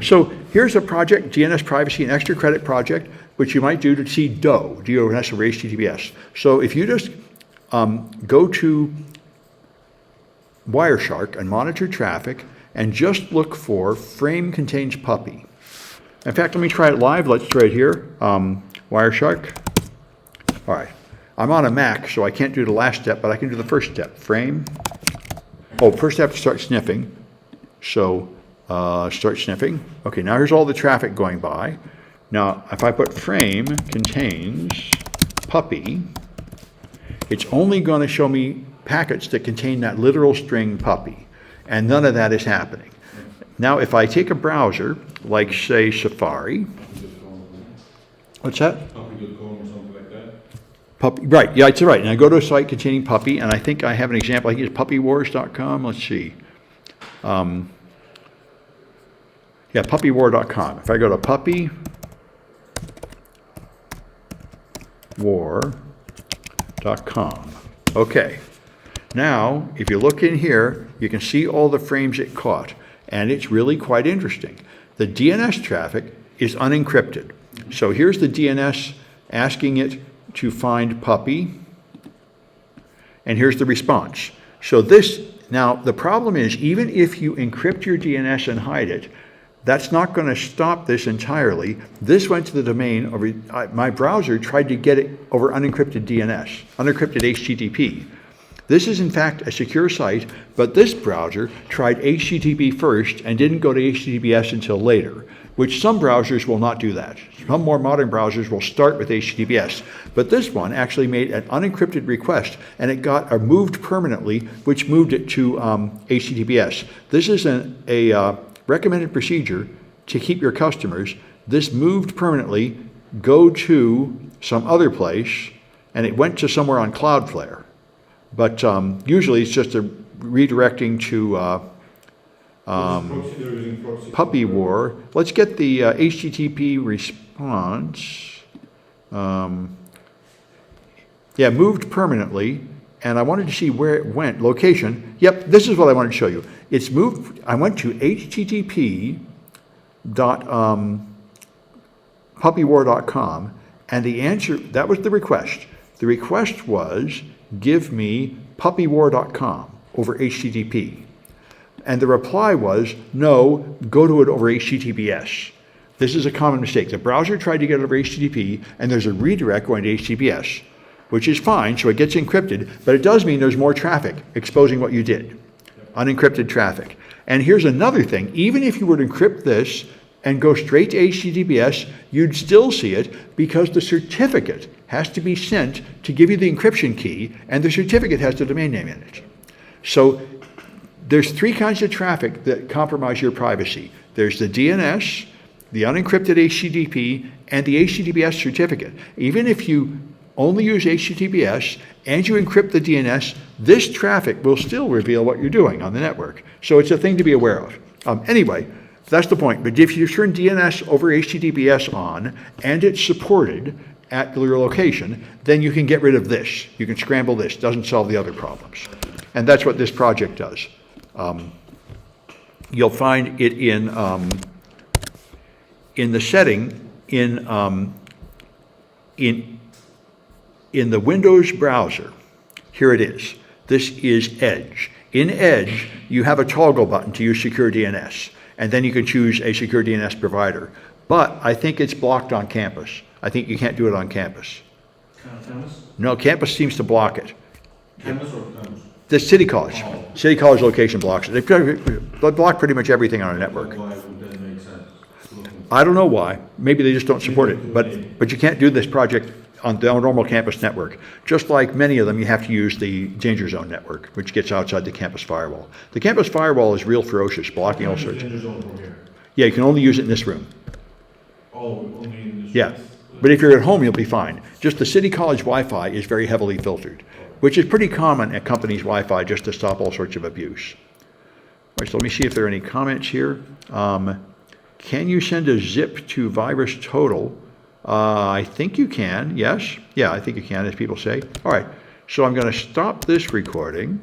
So here's a project, DNS Privacy, an extra credit project, which you might do to see DNS over HTTPS. So if you just go to Wireshark and monitor traffic and just look for frame contains puppy. In fact, let me try it live. Let's try it here. Wireshark. All right. I'm on a Mac, so I can't do the last step, but I can do the first step. Frame. Oh, first I have to start sniffing. So start sniffing. Okay, now here's all the traffic going by. Now, if I put frame contains puppy, it's only going to show me packets that contain that literal string puppy, and none of that is happening. Now, if I take a browser, like say Safari, what's that? Puppy.com or something like that? Puppy, right, yeah, it's right. And I go to a site containing puppy, and I think I have an example. I think it's puppywars.com. Let's see. Yeah, puppywar.com. If I go to puppywar.com, okay. Now, if you look in here, you can see all the frames it caught, and it's really quite interesting. The DNS traffic is unencrypted. So here's the DNS asking it to find puppy, and here's the response. So this, now the problem is, even if you encrypt your DNS and hide it, that's not going to stop this entirely. This went to the domain over, my browser tried to get it over unencrypted DNS, unencrypted HTTP. This is in fact a secure site, but this browser tried HTTP first and didn't go to HTTPS until later, which some browsers will not do that. Some more modern browsers will start with HTTPS, but this one actually made an unencrypted request, and it got moved permanently, which moved it to HTTPS. This is a recommended procedure to keep your customers. This moved permanently, go to some other place, and it went to somewhere on Cloudflare. But usually it's just a redirecting to Puppy War. Let's get the HTTP response. Yeah, moved permanently, and I wanted to see where it went. Location. Yep, this is what I wanted to show you. It's moved. I went to http.puppywar.com, and the answer, that was the request. The request was, give me puppywar.com over HTTP. And the reply was, no, go to it over HTTPS. This is a common mistake. The browser tried to get it over HTTP, and there's a redirect going to HTTPS, which is fine, so it gets encrypted, but it does mean there's more traffic exposing what you did, unencrypted traffic. And here's another thing. Even if you were to encrypt this and go straight to HTTPS, you'd still see it because the certificate has to be sent to give you the encryption key, and the certificate has the domain name in it. So there's three kinds of traffic that compromise your privacy. There's the DNS, the unencrypted HTTP, and the HTTPS certificate. Even if you only use HTTPS and you encrypt the DNS, this traffic will still reveal what you're doing on the network. So it's a thing to be aware of. Anyway, that's the point. But if you turn DNS over HTTPS on and it's supported at your location, then you can get rid of this. You can scramble this. Doesn't solve the other problems. And that's what this project does. You'll find it in the setting in the Windows browser. Here it is. This is Edge. In Edge, you have a toggle button to use secure DNS, and then you can choose a secure DNS provider. But I think it's blocked on campus. I think you can't do it on campus. Campus? No, campus seems to block it. Campus or campus? The City College. Oh. City College location blocks it. They block pretty much everything on a network. Why would that make sense? I don't know why. Maybe they just don't support it. But you can't do this project on the normal campus network. Just like many of them, you have to use the danger zone network, which gets outside the campus firewall. The campus firewall is real ferocious, blocking all sorts. Danger zone from here. Yeah, you can only use it in this room. Oh, only in this. Yeah. But if you're at home, you'll be fine. Just the City College Wi-Fi is very heavily filtered, which is pretty common at companies' Wi-Fi just to stop all sorts of abuse. All right, so let me see if there are any comments here. Can you send a zip to virus total? I think you can, yes. Yeah, I think you can, as people say. All right, so I'm going to stop this recording.